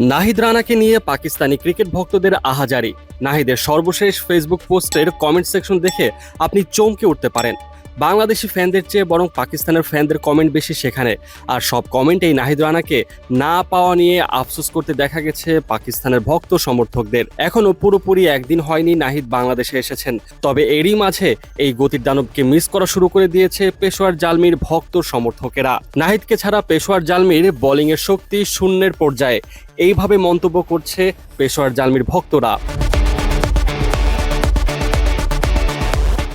নাহিদ রানাকে নিয়ে পাকিস্তানি ক্রিকেট ভক্তদের আহাজারি। নাহিদের সর্বশেষ ফেসবুক পোস্টের কমেন্ট সেকশন দেখে আপনি চমকে উঠতে পারেন। বাংলাদেশি ফ্যানদের চেয়ে বরং পাকিস্তানের ফ্যানদের কমেন্ট বেশি সেখানে। আর সব কমেন্টেই নাহিদ রানাকে না পাওয়া নিয়ে আফসোস করতে দেখা গেছে পাকিস্তানের ভক্ত সমর্থকদের। এখনও পুরোপুরি একদিন হয়নি নাহিদ বাংলাদেশে এসেছেন, তবে এরই মাঝে এই গতির দানবকে মিস করা শুরু করে দিয়েছে পেশোয়ার জালমির ভক্ত সমর্থকেরা। নাহিদকে ছাড়া পেশোয়ার জালমির বোলিংয়ের শক্তি শূন্যের পর্যায়ে, এইভাবে মন্তব্য করছে পেশোয়ার জালমির ভক্তরা।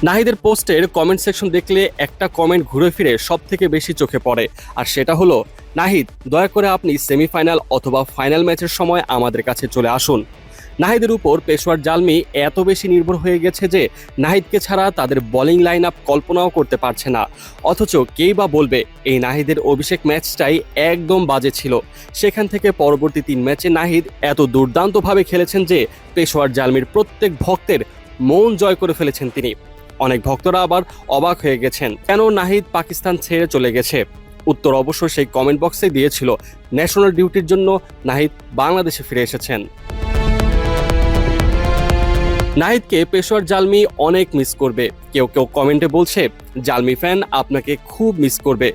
নাহিদের পোস্টের কমেন্ট সেকশন দেখলে একটা কমেন্ট ঘুরে ফিরে সব থেকে বেশি চোখে পড়ে, আর সেটা হলো, নাহিদ দয়া করে আপনি সেমিফাইনাল অথবা ফাইনাল ম্যাচের সময় আমাদের কাছে চলে আসুন। নাহিদের উপর পেশোয়ার জালমি এত বেশি নির্ভর হয়ে গেছে যে নাহিদকে ছাড়া তাদের বোলিং লাইন আপ কল্পনাও করতে পারছে না। অথচ কেই বা বলবে এই নাহিদের অভিষেক ম্যাচটাই একদম বাজে ছিল। সেখান থেকে পরবর্তী 3 ম্যাচে নাহিদ এত দুর্দান্তভাবে খেলেছেন যে পেশোয়ার জালমির প্রত্যেক ভক্তের মন জয় করে ফেলেছেন তিনি। অনেক ভক্তরা আবার অবাক হয়ে গেছেন কেন নাহিদ পাকিস্তান ছেড়ে চলে গেছে। উত্তর অবশ্য সেই কমেন্ট বক্সে দিয়েছিল, ন্যাশনাল ডিউটির জন্য নাহিদ বাংলাদেশে ফিরে এসেছেন। নাহিদকে পেশোয়ার জালমি অনেক মিস করবে। কেউ কেউ কমেন্টে বলছে, জালমি ফ্যান আপনাকে খুব মিস করবে,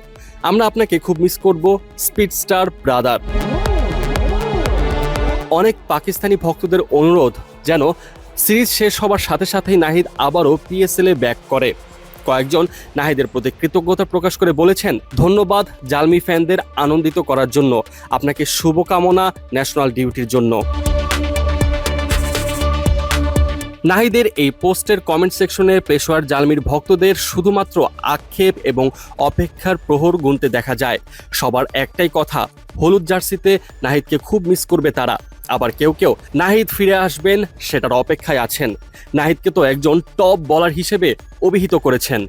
আমরা আপনাকে খুব মিস করব স্পিড স্টার ব্রাদার। অনেক পাকিস্তানি ভক্তদের অনুরোধ যেন সিরিজ শেষ হবার সাথে সাথেই নাহিদ আবারও পিএসএল-এ ব্যাক করে। কয়েকজন নাহিদের প্রতি কৃতজ্ঞতা প্রকাশ করে বলেছেন, ধন্যবাদ জালমি ফ্যানদের আনন্দিত করার জন্য, আপনাকে শুভকামনা ন্যাশনাল ডিউটির জন্য। নাহিদের এই পোস্টের কমেন্ট সেকশনে পেশোয়ার জালমির ভক্তদের শুধুমাত্র আক্ষেপ এবং অপেক্ষার প্রহর গুনতে দেখা যায়। সবার একটাই কথা, হলুদ জার্সিতে নাহিদকে খুব মিস করবে তারা। আবার কেউ কেউ নাহিদ ফিরে আসবেন সেটার অপেক্ষায় আছেন। নাহিদকে তো একজন টপ বোলার হিসেবে অভিহিত করেছেন।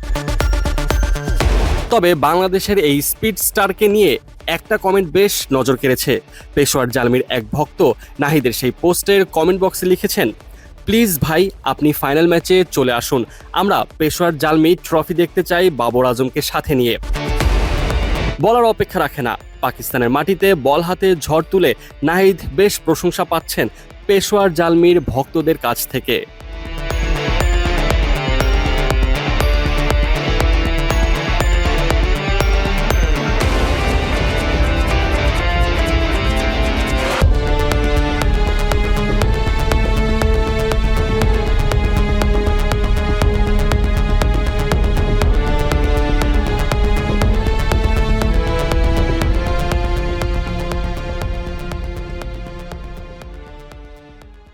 তবে বাংলাদেশের এই স্পিড স্টারকে নিয়ে একটা কমেন্ট বেশ নজর কেড়েছে। পেশোয়ার জালমির এক ভক্ত নাহিদের সেই পোস্টের কমেন্ট বক্সে লিখেছেন, প্লিজ ভাই আপনি ফাইনাল ম্যাচে চলে আসুন, আমরা পেশোয়ার জালমি ট্রফি দেখতে চাই বাবর আজমকে সাথে নিয়ে। বলার অপেক্ষা রাখে না, পাকিস্তানের মাটিতে বল হাতে ঝড় তুলে নাহিদ বেশ প্রশংসা পাচ্ছেন পেশোয়ার জালমির ভক্তদের কাছ থেকে।